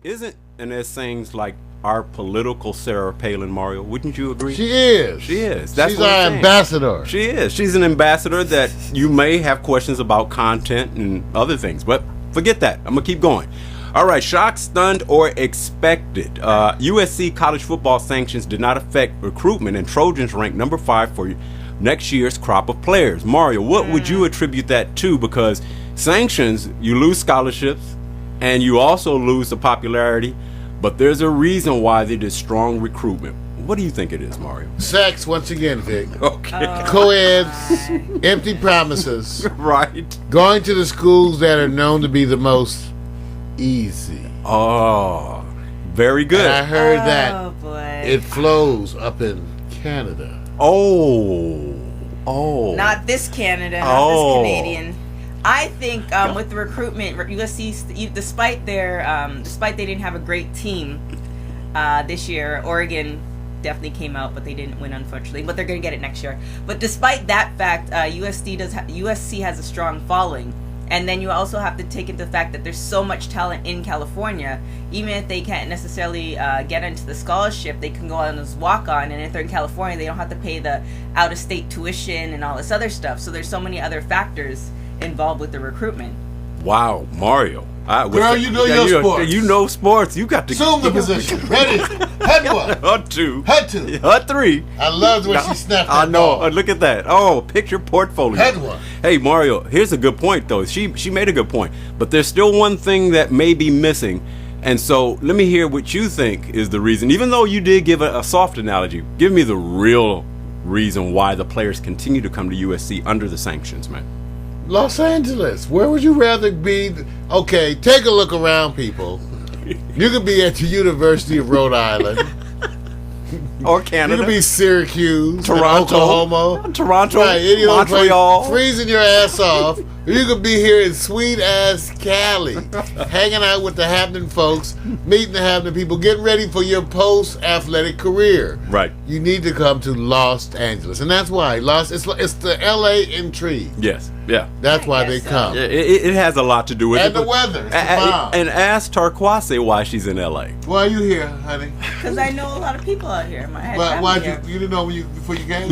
Isn't Inez Sings like our political Sarah Palin, Mario? Wouldn't you agree? She is. She is. That's She's what I'm our saying. ambassador. She is. She's an ambassador that you may have questions about content and other things, but forget that. I'm going to keep going. All right, shocked, stunned, or expected. USC college football sanctions did not affect recruitment, and Trojans ranked number 5 for next year's crop of players. Mario, what would you attribute that to? Because sanctions, you lose scholarships, and you also lose the popularity, but there's a reason why they did strong recruitment. What do you think it is, Mario? Sex, once again, Vic. Okay. Co-eds, empty promises, Right. going to the schools that are known to be the most easy. Oh, very good. And I heard that Oh boy. it flows up in Canada. Oh. Not this Canada, not Oh. this Canadian. I think with the recruitment, USC, despite they didn't have a great team this year, Oregon definitely came out, but they didn't win, unfortunately. But they're going to get it next year. But despite that fact, USC has a strong following. And then you also have to take into the fact that there's so much talent in California. Even if they can't necessarily get into the scholarship, they can go on as walk-on. And if they're in California, they don't have to pay the out-of-state tuition and all this other stuff. So there's so many other factors involved with the recruitment. Wow, Mario. Girl, you know your sports. You know sports. You got to Assume the position. Ready? Head one. Hut two. Head two. Hut three. I loved when she snapped that I know. ball. Look at that. Oh, picture portfolio. Head one. Hey, Mario, here's a good point, though. She made a good point. But there's still one thing that may be missing. And so let me hear what you think is the reason. Even though you did give a soft analogy, give me the real reason why the players continue to come to USC under the sanctions, man. Los Angeles. Where would you rather be? Okay, take a look around, people. You could be at the University of Rhode Island. Or You Canada. could be Syracuse, Toronto. Oklahoma, Toronto, right, any of those Montreal. places, freezing your ass off. Or you could be here in sweet ass Cali, hanging out with the happening folks, meeting the happening people, getting ready for your post athletic career. Right. You need to come to Los Angeles, and that's why it's the LA intrigue. Yes. Yeah. That's why guess they so. come. It has a lot to do with And it. the but- weather. It's the bomb. And ask Tarquase why she's in LA. Why are you here, honey? Because I know a lot of people out here. I had Why family here. you didn't know before you came?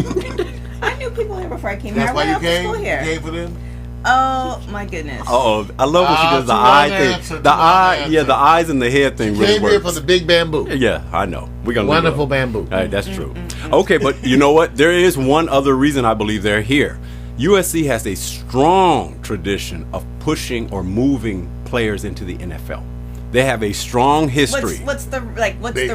I knew people here before I came here. That's I why went you out to came. school You here. came for them. Oh my goodness. Oh, I love when she does the too long eye answer, thing. too The long eye, answer. yeah, the eyes and the head thing really Came here works. for the big bamboo. Yeah, I know. We're gonna leave it Wonderful alone. bamboo. All right, that's true. Okay, but you know what? There is one other reason I believe they're here. USC has a strong tradition of pushing or moving players into the NFL. They have a strong history. What's the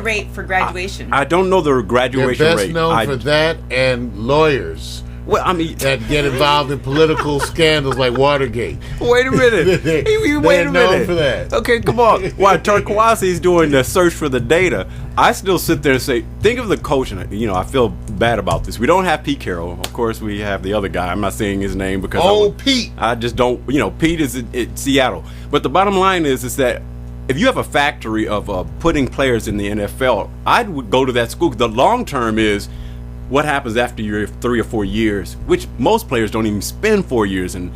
rate for graduation? I don't know the They're graduation best rate. known for that and lawyers Well, I mean, that get involved in political scandals like Watergate. wait a minute. They- Wait a they're known minute. for that. Okay, come on. While Tarquasi's doing the search for the data, I still sit there and say, think of the coach. And, you know, I feel bad about this. We don't have Pete Carroll. Of course, we have the other guy. I'm not saying his name because Pete. I just don't, you know, Pete is in Seattle. But the bottom line is that if you have a factory of putting players in the NFL, I would go to that school. The long term is what happens after your 3 or 4 years, which most players don't even spend 4 years in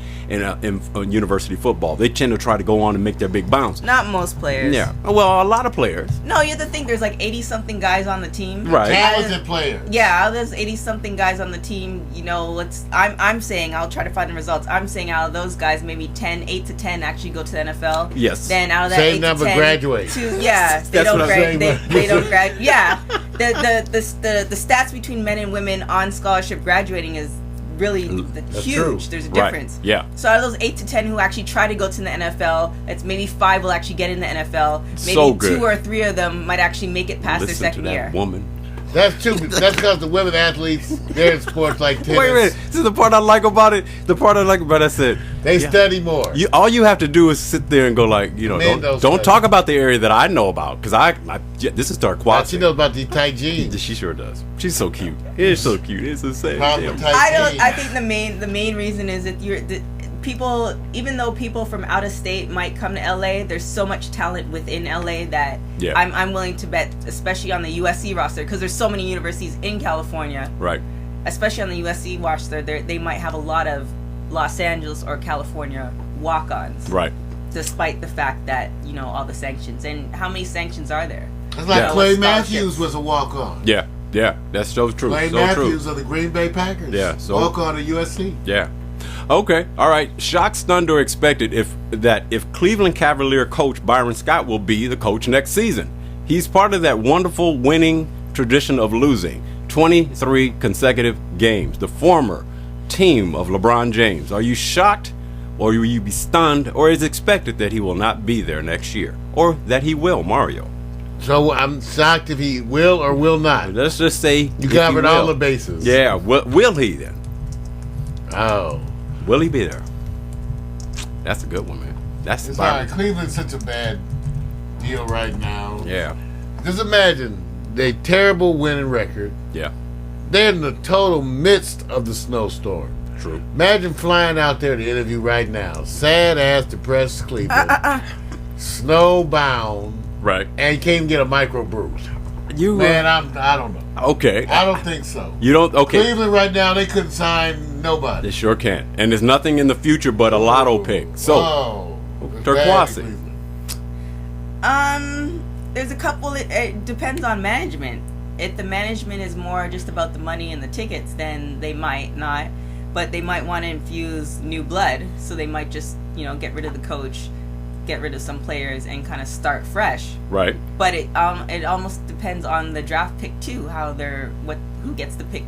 university football. They tend to try to go on and make their big bounce. Not most players. Yeah. Well, a lot of players. No, you have to think there's like 80-something guys on the team. Right. Talented player. Yeah, out of those 80-something guys on the team, you know, I'm saying, I'll try to find the results. I'm saying out of those guys, maybe 8 to 10 actually go to the NFL. Yes. Then out of that Same 8 number to 10, graduate. Yeah, That's what I'm saying. They don't graduate. Yeah, the stats between men and women on scholarship graduating is really huge. true. There's a Right. difference. Yeah. So out of those 8 to 10 who actually try to go to the NFL, it's maybe 5 will actually get in the NFL. Maybe So good. 2 or 3 of them might actually make it past Listen their to second that year. woman. That's true. That's because the women athletes, they're in sports like tennis. Wait a minute. This is the part I like about it. The part I like about it, I said, They study more. all you have to do is sit there and go like, you know, Men don't study. talk about the area that I know about, because this is Tarquasi. She knows about the tight jeans. She sure does. She's so cute. It's so cute. It's insane. Proper Damn. tight jeans. I think the main reason is that people, even though people from out of state might come to LA, there's so much talent within LA that Yeah. I'm willing to bet, especially on the USC roster, because there's so many universities in California, Right. especially on the USC roster, they might have a lot of Los Angeles or California walk-ons. Right. despite the fact that all the sanctions. And how many sanctions are there? It's like Clay with Matthews scholarships. was a walk-on. Yeah, that's so true. Clay so Matthews true. of the Green Bay Packers. Yeah, so- walk-on to USC. Yeah. Okay. All right. Shocked, stunned, or expected if Cleveland Cavalier coach Byron Scott will be the coach next season. He's part of that wonderful winning tradition of losing 23 consecutive games. The former team of LeBron James. Are you shocked, or will you be stunned, or is it expected that he will not be there next year, or that he will, Mario? So I'm shocked if he will or will not. Let's just say You covered all the bases. Yeah. Will he then? Oh. Will he be there? That's a good one, man. That's It's Byron. like Cleveland's such a bad deal right now. Yeah. Just imagine they terrible winning record. Yeah. They're in the total midst of the snowstorm. True. Imagine flying out there to interview right now. Sad ass, depressed Cleveland. Snowbound. Right. And you can't even get a microbrew. You Man, I don't know. okay. I don't think so. You don't. Okay. Cleveland right now, they couldn't sign nobody. They sure can. And there's nothing in the future but a lotto pick. So, Whoa. It's Turquoise. bad for Cleveland. There's a couple. It depends on management. If the management is more just about the money and the tickets, then they might not. But they might want to infuse new blood, so they might just get rid of the coach, get rid of some players, and kind of start fresh. right. But it almost depends on the draft pick too, who gets the pick,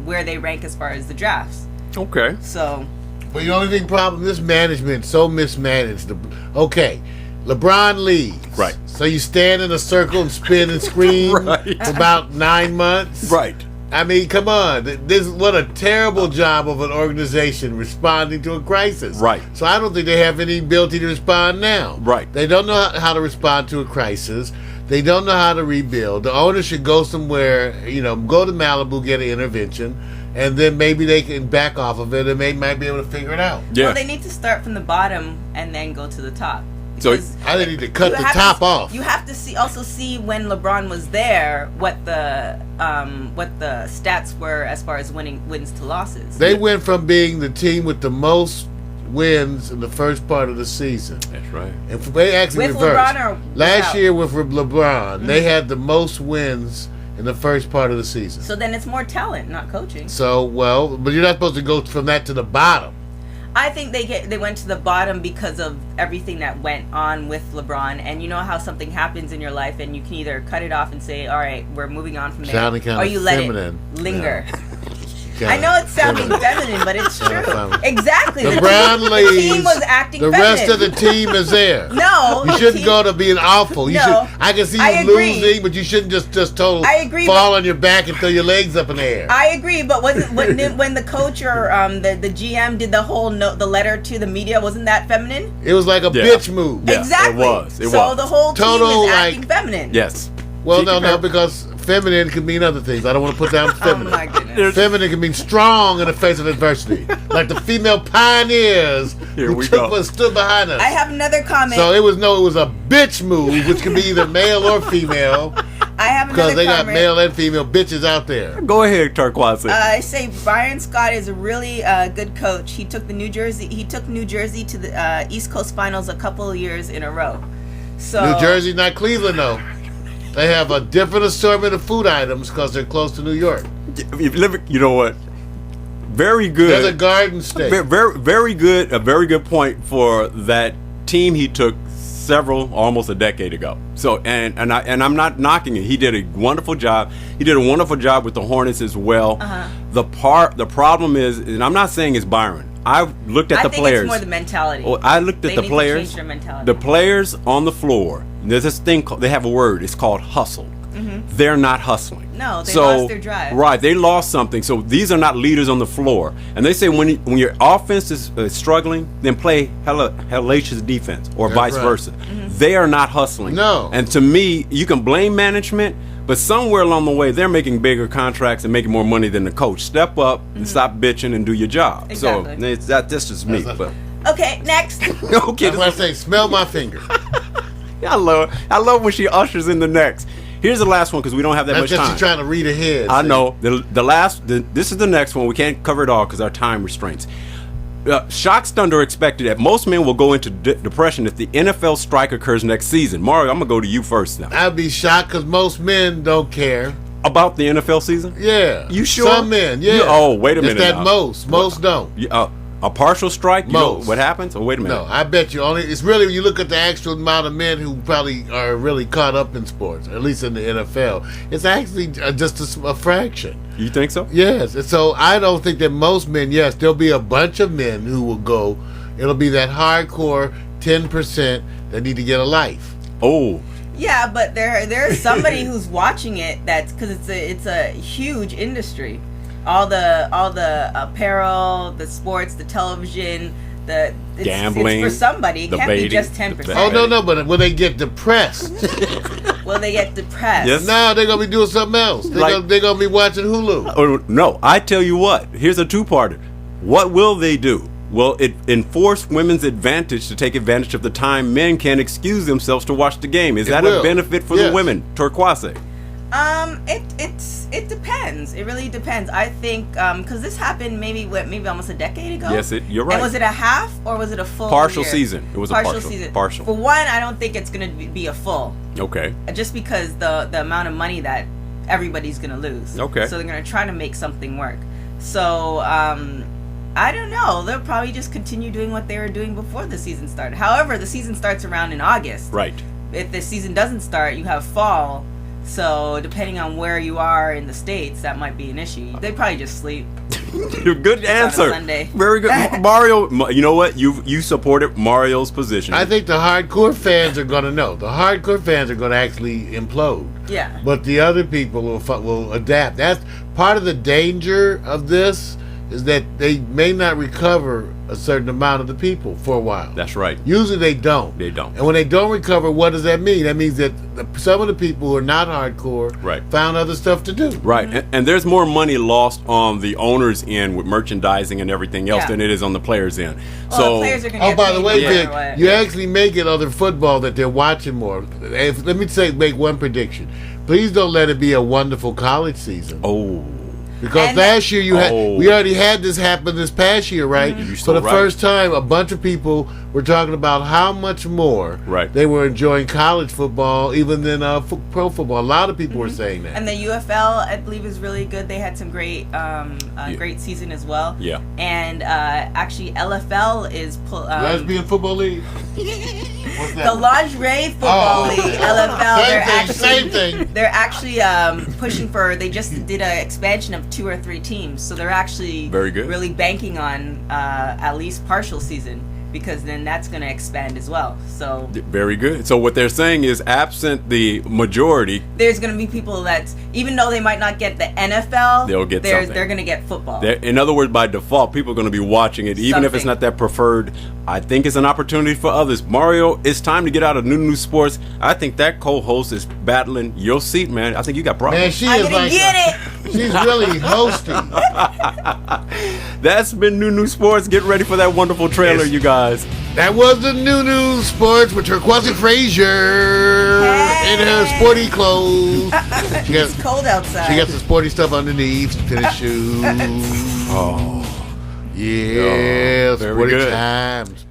where they rank as far as the drafts. Okay. So But the only thing problem, this management so mismanaged. Okay, LeBron leaves. Right. So you stand in a circle and spin and scream Right. for about 9 months. Right. I mean, come on. This what a terrible job of an organization responding to a crisis. Right. So I don't think they have any ability to respond now. Right. They don't know how to respond to a crisis. They don't know how to rebuild. The owner should go somewhere, go to Malibu, get an intervention, and then maybe they can back off of it and they might be able to figure it out. Yeah. well, they need to start from the bottom and then go to the top. So- Because I think they need to cut you the have top to, off. You have to see when LeBron was there what the stats were as far as wins to losses. They went from being the team with the most wins in the first part of the season. That's right. And they actually With reversed. LeBron or Last without? year with LeBron, they had the most wins in the first part of the season. So then it's more talent, not coaching. So, but you're not supposed to go from that to the bottom. I think they went to the bottom because of everything that went on with LeBron, and you know how something happens in your life, and you can either cut it off and say, "All right, we're moving on from there," Sounding kinda or you let feminine. it linger. Kinda I know it's sounding feminine, but it's Kinda true. feminine. Exactly. LeBron the leaves. team was acting The feminine. rest of the team is there. No, You the shouldn't team- go to being awful. You No. should. I can see I you agree. losing, but you shouldn't just total I agree, fall on your back and throw your legs up in the air. I agree, but when the coach or the GM did the whole the letter to the media, wasn't that feminine? It was like a Yeah. bitch move. Yeah, Exactly. it was. It so was. the whole team Total, is acting like- feminine. Yes. Well, She no, can- because feminine can mean other things. I don't want to put down Oh feminine. my goodness. Feminine can mean strong in the face of adversity, like the female pioneers Here who we go. stood behind us. I have another comment. So it was a bitch move, which can be either male or female, I have because another they got comment. male and female bitches out there. Go ahead, Turquoise. I say Byron Scott is a really good coach. He took New Jersey to the East Coast Finals a couple of years in a row. So New Jersey, not Cleveland, though. They have a different assortment of food items because they're close to New York. You know what? Very good. There's a Garden State. Very good. A very good point for that team he took almost a decade ago. So and I'm not knocking it. He did a wonderful job. He did a wonderful job with the Hornets as well. The problem is, and I'm not saying it's Byron. I looked at I the think players. it's more the mentality. Well, I looked at They the need to players. change their mentality. The players on the floor. There's this thing called, they have a word. It's called hustle. They're not hustling. No, they lost their drive. Right, they lost something. So these are not leaders on the floor. And they say when your offense is struggling, then play hellacious defense or That's vice right. versa. They are not hustling. No. And to me, you can blame management, but somewhere along the way, they're making bigger contracts and making more money than the coach. Step up and stop bitching and do your job. Exactly. So that's just me. That's- But Okay, next. okay, That's why I say, smell my finger. I love when she ushers in the next. Here's the last one because we don't have that That's much just time. you trying to read ahead. I see? know. This is the next one. We can't cover it all because our time restraints. shock, stunned, or expected that most men will go into depression if the NFL strike occurs next season. Mario, I'm going to go to you first now. I'd be shocked because most men don't care. About the NFL season? Yeah. You sure? Some men, yeah. Wait a minute. It's that now. most don't. A partial strike? You know Most. what happens? Oh, wait a minute. No, I bet you only. It's really when you look at the actual amount of men who probably are really caught up in sports, at least in the NFL. It's actually just a fraction. You think so? Yes, and so I don't think that most men. Yes, there'll be a bunch of men who will go. It'll be that hardcore 10% that need to get a life. Oh. Yeah, but there's somebody who's watching it. That's because it's a huge industry. All the apparel, the sports, the television, gambling, it's for somebody. It can't baiting, be just 10%. Oh no! But will they get depressed? Will they get depressed? Yes. No, they're gonna be doing something else. They're gonna be watching Hulu. Oh, no, I tell you what. Here's a two-parter. What will they do? Will it enforce women's advantage to take advantage of the time men can excuse themselves to watch the game? Is that will. a benefit for the women? Turquoise. It depends. It really depends. I think because this happened maybe almost a decade ago. Yes, you're right. And was it a half or was it a full partial year? season? It was a partial season. Partial. For one, I don't think it's going to be a full. Okay. Just because the amount of money that everybody's going to lose. Okay. So they're going to try to make something work. So I don't know. They'll probably just continue doing what they were doing before the season started. However, the season starts around in August. Right. If the season doesn't start, you have fall. So depending on where you are in the States, that might be an issue. They probably just sleep. Good answer. On a Sunday. Very good. Mario, you know what? You supported Mario's position. I think the hardcore fans are going to know. The hardcore fans are going to actually implode. Yeah. But the other people will adapt. That's part of the danger of this, is that they may not recover a certain amount of the people for a while. That's right. Usually they don't. They don't. And when they don't recover, what does that mean? That means that some of the people who are not hardcore found other stuff to do. Right. And there's more money lost on the owner's end with merchandising and everything else than it is on the player's end. Well, the players are gonna get by the way, paid Vic, you actually make it other football that they're watching more. Let me make one prediction. Please don't let it be a wonderful college season. Oh. Because last year we already had this happen this past year, right? For the first time, a bunch of people were talking about how much more they were enjoying college football even than pro football. A lot of people were saying that. And the UFL, I believe, is really good. They had some great season as well. Yeah. And actually, LFL is Lesbian Football League. The Lingerie Football League, LFL. Same thing. They're actually pushing for. They just did an expansion of 2 or 3 teams, so they're actually very good. Really banking on at least partial season, because then that's going to expand as well. So very good. So what they're saying is, absent the majority, there's going to be people that, even though they might not get the NFL, they'll get something. They're going to get football. In other words, by default, people are going to be watching it, even if it's not that preferred. I think it's an opportunity for others. Mario, it's time to get out of New Sports. I think that co-host is battling your seat, man. I think you got problems. Man, I'm going to get it. She's really hosting. That's been New Sports. Get ready for that wonderful trailer, you guys. That was the New Sports with Turquoise Frazier in her sporty clothes. It's cold outside. She got some sporty stuff underneath, tennis shoes. Oh. Yeah, very sporty good. times.